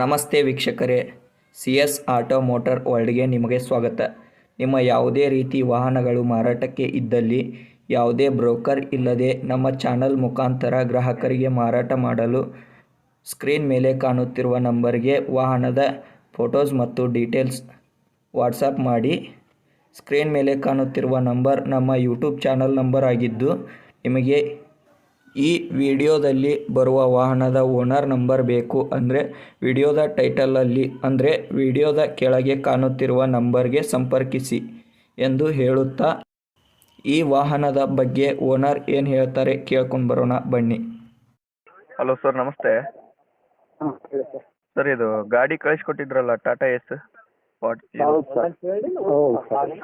ನಮಸ್ತೆ ವೀಕ್ಷಕರೇ, C S auto motor ವರ್ಲ್ಡ್ಗೆ ನಿಮಗೆ ಸ್ವಾಗತ. ನಿಮ್ಮ ಯಾವುದೇ ರೀತಿ ವಾಹನಗಳು ಮಾರಾಟಕ್ಕೆ ಇದ್ದಲ್ಲಿ ಯಾವುದೇ ಬ್ರೋಕರ್ ಇಲ್ಲದೆ ನಮ್ಮ ಚಾನಲ್ ಮುಖಾಂತರ ಗ್ರಾಹಕರಿಗೆ ಮಾರಾಟ ಮಾಡಲು ಸ್ಕ್ರೀನ್ ಮೇಲೆ ಕಾಣುತ್ತಿರುವ ನಂಬರ್ಗೆ ವಾಹನದ ಫೋಟೋಸ್ ಮತ್ತು ಡೀಟೇಲ್ಸ್ ವಾಟ್ಸಪ್ ಮಾಡಿ. ಸ್ಕ್ರೀನ್ ಮೇಲೆ ಕಾಣುತ್ತಿರುವ ನಂಬರ್ ನಮ್ಮ ಯೂಟ್ಯೂಬ್ ಚಾನಲ್ ನಂಬರ್ ಆಗಿದ್ದು, ನಿಮಗೆ ಈ ವಿಡಿಯೋದಲ್ಲಿ ಬರುವ ವಾಹನದ ಓನರ್ ನಂಬರ್ ಬೇಕು ಅಂದರೆ ವಿಡಿಯೋದ ಟೈಟಲಲ್ಲಿ ಅಂದರೆ ವಿಡಿಯೋದ ಕೆಳಗೆ ಕಾಣುತ್ತಿರುವ ನಂಬರ್ಗೆ ಸಂಪರ್ಕಿಸಿ ಎಂದು ಹೇಳುತ್ತಾ, ಈ ವಾಹನದ ಬಗ್ಗೆ ಓನರ್ ಏನು ಹೇಳ್ತಾರೆ ಕೇಳ್ಕೊಂಡು ಬರೋಣ ಬನ್ನಿ. ಹಲೋ ಸರ್, ನಮಸ್ತೆ. ಹಾಂ ಹೇಳಿ ಸರ್. ಸರ್, ಇದು ಗಾಡಿ ಕಳಿಸ್ಕೊಟ್ಟಿದ್ರಲ್ಲ ಟಾಟಾ ಎಸ್ ಹೌದು ಸರ್. ಹೌದು ಸರ್.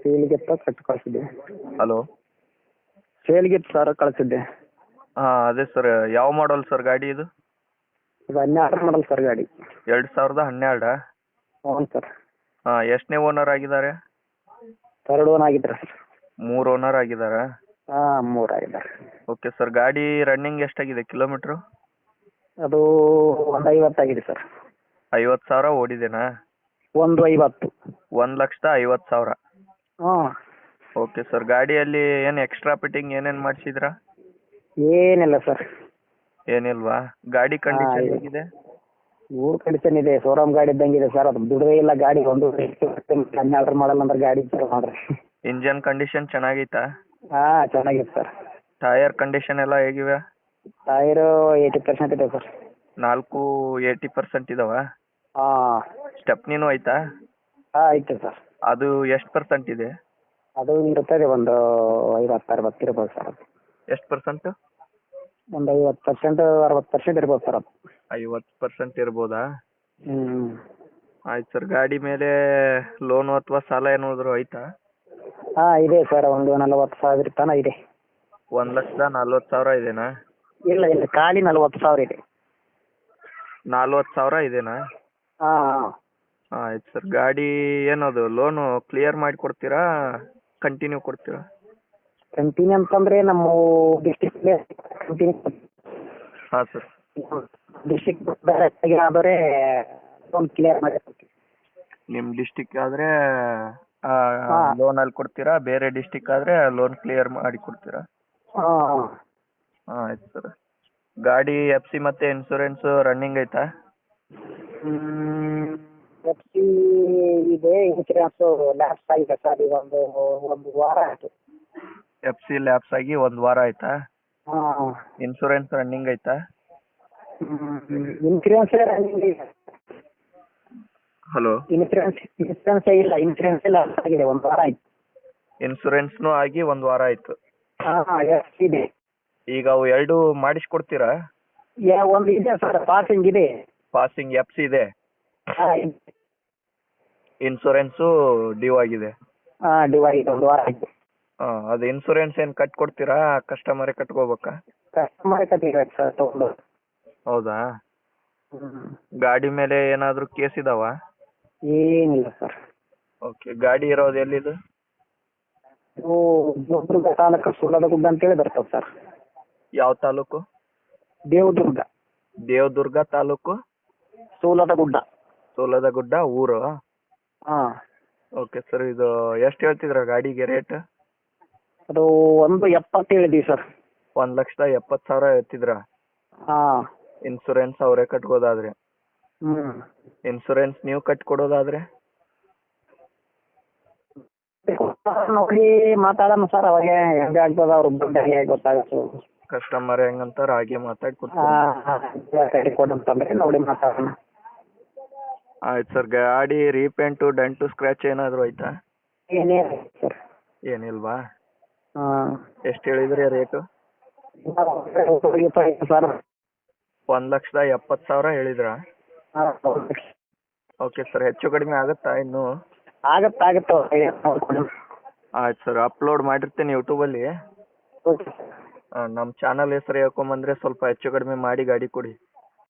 ಸೇಲ್ಗೆ ಕಟ್ಟು ಕಳಿಸಿದ್ದೆ. ಹಲೋ. ಸೇಲ್ಗೆ ಸರ್ ಕಳಿಸಿದ್ದೆ. ಹಾಂ, ಅದೇ ಸರ್. ಯಾವ ಮಾಡಲ್ ಸರ್ ಗಾಡಿ ಇದು? ಇದು 12 ಮಾಡಲ್ ಸರ್ ಗಾಡಿ. 2012? ಹ್ಞೂ ಸರ್. ಹಾಂ, ಎಷ್ಟನೇ ಓನರ್ ಆಗಿದ್ದಾರೆ? 3rd ಓನ್ ಆಗಿದ್ದಾರೆ ಸರ್. 3 ಓನರ್ ಆಗಿದ್ದಾರಾ? ಹಾಂ, 3 ಆಗಿದ್ದಾರೆ. Okay sir. ಗಾಡಿ ರನ್ನಿಂಗ್ ಎಷ್ಟಾಗಿದೆ ಕಿಲೋಮೀಟ್ರು? ಅದು 150 ಆಗಿದೆ ಸರ್. 50,000 ಓಡಿದೆನಾ? 150. 1,50,000. ಹಾಂ. Okay sir. ಗಾಡಿಯಲ್ಲಿ ಏನು ಎಕ್ಸ್ಟ್ರಾ ಫಿಟ್ಟಿಂಗ್ ಏನೇನು ಮಾಡಿಸಿದ್ರಾ? ಏನಿಲ್ಲ ಸರ್. ಏನಿಲ್ವಾ? ಗಾಡಿ ಕಂಡೀಷನ್ ಹೇಗಿದೆ? ಊರ್ ಕಂಡೀಷನ್ ಇದೆ, ಶೋರೂಮ್ ಗಾಡಿ ಇದ್ದಂಗಿದೆ ಸರ್. ಅದು ದುಡ್ಡೇ ಇಲ್ಲ ಗಾಡಿ. 12 ಮಾಡಲ್ ಅಂದ್ರೆ ಗಾಡಿ ಸರ್ ಮಾಡ್ರಿ. ಇಂಜನ್ ಕಂಡೀಷನ್ ಚೆನ್ನಾಗೈತಾ? ಹಾಂ, ಚೆನ್ನಾಗಿದೆ ಸರ್. ಟೈರ್ ಕಂಡೀಷನ್ ಎಲ್ಲ ಹೇಗಿವೆ? ಟೈರು 80% ಇದೆ ಸರ್. 80% ಇದಾವ? ಹಾಂ. ಸ್ಟೆಪ್ನಿನೂ ಐತಾ? ಹಾಂ, ಐತೆ ಸರ್. ಅದು ಎಷ್ಟು ಪರ್ಸೆಂಟ್ ಇದೆ? ಅದು ಇರ್ತದೆ ಒಂದು 50-60 ಇರ್ಬೋದು ಸರ್. ಅದು ಎಷ್ಟು ಪರ್ಸೆಂಟ್? ಒಂದು 50% 60% ಇರ್ಬೋದು ಸರ್. ಅದು 50% ಇರ್ಬೋದಾ? ಹ್ಞೂ. ಆಯ್ತು ಸರ್. ಗಾಡಿ ಮೇಲೆ ಲೋನು ಅಥವಾ ಸಾಲ ಏನಾದರೂ ಐತಾ? ಹಾಂ, ಇದೆ ಸರ್. ಒಂದು 40,000 ತನಕ ಇದೆ. 1,40,000 ಇದೆನಾ? ಇಲ್ಲ ಇಲ್ಲ, ಖಾಲಿ 40,000 ಇದೆ. 40,000 ಇದೆನಾ? ಹಾಂ ಹಾಂ. ಆಯ್ತು ಸರ್. ಗಾಡಿ ಏನದು ಲೋನು ಕ್ಲಿಯರ್ ಮಾಡಿ ಕೊಡ್ತೀರಾ, ಕಂಟಿನ್ಯೂ ಕೊಡ್ತೀರಾ? ಕಂಟಿನ್ಯೂ ಅಂತಂದರೆ ನಮ್ಮ ಡಿಸ್ಟಿಕ್ಗೆ ಕಂಟಿನ್ಯೂ. ಹಾಂ ಸರ್. ಡಿಸ್ಟಿಕ್ ಡೈರೆಕ್ಟಾಗಿ ಆದರೆ ಲೋನ್ ಕ್ಲಿಯರ್ ಮಾಡಿ ಕೊಡ್ತೀವಿ. ನಿಮ್ಮ ಡಿಸ್ಟಿಕ್ ಆದರೆ ಹಾಂ. ಲೋನಲ್ಲಿ ಕೊಡ್ತೀರಾ, ಬೇರೆ ಡಿಸ್ಟಿಕ್ ಆದರೆ ಲೋನ್ ಕ್ಲಿಯರ್ ಮಾಡಿ ಕೊಡ್ತೀರಾ? ಹಾಂ ಹಾಂ. ಆಯ್ತು ಸರ್. ಗಾಡಿ ಎಫ್ ಸಿ ಮತ್ತು ಇನ್ಸೂರೆನ್ಸು ರನ್ನಿಂಗ್ ಐತಾ? ಎಫ್ ಸಿ ಇದೆ, ಇನ್ಸೂರೆನ್ಸು ಲ್ಯಾಪ್ಸ್ ಆಗಿದೆ ಸರ್. ಈಗ ಒಂದು ವಾರ ಆಯಿತು. ಎಫ್ ಸಿ ಲ್ಯಾಪ್ಸ್ ಆಗಿ 1 ವಾರ ಆಯ್ತಾ? ಹಾಂ. ಇನ್ಸೂರೆನ್ಸ್ ರನ್ನಿಂಗ್ ಐತಾ? ಇನ್ಸೂರೆನ್ಸ್ ರನ್ನಿಂಗ್ ಇದೆ. ಹಲೋ. ಇನ್ಸೂರೆನ್ಸ್ ಇಲ್ಲ. ಇನ್ಸೂರೆನ್ಸ್ ಲ್ಯಾಪ್ಸ್ ಆಗಿದೆ, 1 ವಾರ ಆಯಿತು. ಇನ್ಸೂರೆನ್ಸ್ನು ಆಗಿ 1 ವಾರ ಆಯ್ತು. ಹಾಂ, ಎಫ್ ಇದೆ. ಈಗ ಅವು 2 ಮಾಡಿಸ್ಕೊಡ್ತೀರಾ? ಒಂದು ಇದೆ ಸರ್, ಪಾಸಿಂಗ್ ಇದೆ. ಪಾಸಿಂಗ್ ಎಫ್ ಸಿ ಇದೆ, ಹಾಂ. ಇನ್ಸೂರೆನ್ಸು ಡ್ಯೂ ಆಗಿದೆ. ಹಾಂ, ಡಿವೈಡ್ 1 ವಾರ ಆಯಿತು. ಹಾಂ, ಅದು ಇನ್ಸೂರೆನ್ಸ್ ಏನು ಕಟ್ಕೊಡ್ತೀರಾ, ಕಸ್ಟಮರೇ ಕಟ್ಕೋಬೇಕಾ? ಕಸ್ಟಮರ್ ಕಟ್ಟಿರ್ಬೇಕು ಸರ್ ತೊಗೊಂಡು. ಹೌದಾ? ಹ್ಞೂ. ಗಾಡಿ ಮೇಲೆ ಏನಾದರೂ ಕೇಸ್ ಇದಾವ? ಏನಿಲ್ಲ ಸರ್. ಓಕೆ. ಗಾಡಿ ಇರೋದು ಎಲ್ಲಿದು? ಇದು ದೇವದುರ್ಗ ತಾಲೂಕು ಸುಳ್ಳದಗುಡ್ಡ ಅಂತೇಳಿ ಬರ್ತದೆ ಸರ್. ಯಾವ ತಾಲೂಕು? ದೇವದುರ್ಗ. ದೇವದುರ್ಗ ತಾಲೂಕು, ಸೋಲದಗುಡ್ಡ. ಸೋಲದಗುಡ್ಡ ಊರು? ಹಾಂ. Okay sir. ಇದು ಎಷ್ಟು ಹೇಳ್ತಿದ್ರ ಗಾಡಿಗೆ ರೇಟ್? ಅದು 170 ಹೇಳಿದ್ದೀವಿ ಸರ್. 1,70,000 ಹೇಳ್ತಿದ್ರ? ಹಾಂ. ಇನ್ಸೂರೆನ್ಸ್ ಅವರೇ ಕಟ್ಕೋದಾದ್ರೆ? ಹ್ಞೂ. ಇನ್ಸೂರೆನ್ಸ್ ನೀವು ಕಟ್ಕೊಡೋದಾದ್ರೆ? ನೋಡಿ ಮಾತಾಡೋಣ ಸರ್. ಅವಾಗೆ ಹೆಂಗೆ ಆಗ್ತದ ಅವ್ರ ದುಡ್ಡು ಹೆಂಗೆ ಗೊತ್ತಾಗುತ್ತೆ. ಕಸ್ಟಮರ್ ಹೆಂಗಂತಾರ ಹಾಗೆ ಮಾತಾಡಿ ಕೊಡ್ತೀವಿ. ಹಾಂ, ಕೊಡಂತಂದ್ರೆ ನೋಡಿ ಮಾತಾಡೋಣ. ಆಯ್ತು ಸರ್. ಗಾಡಿ ರೀಪೇಂಟು ಡೆಂಟು ಸ್ಕ್ರ್ಯಾಚ್ ಏನಾದರೂ ಐತಾ? ಏನೇ ಸರ್. ಏನಿಲ್ವಾ? ಹಾಂ. ಎಷ್ಟು ಹೇಳಿದ್ರಿ ರೇಟು? ಸರ್ 1,70,000 ಹೇಳಿದ್ರಾ? ಹಾಂ. Okay sir. ಹೆಚ್ಚು ಕಡಿಮೆ ಆಗುತ್ತಾ ಇನ್ನೂ? ಆಗುತ್ತೆ. ಆಯ್ತು ಸರ್. ಅಪ್ಲೋಡ್ ಮಾಡಿರ್ತೀನಿ ಯೂಟ್ಯೂಬಲ್ಲಿ. Okay sir. ನಮ್ಮ ಚಾನಲ್ ಹೆಸರು ಹೇಳ್ಕೊಂಬಂದ್ರೆ ಸ್ವಲ್ಪ ಹೆಚ್ಚು ಕಡಿಮೆ ಮಾಡಿ ಗಾಡಿ ಕೊಡಿ.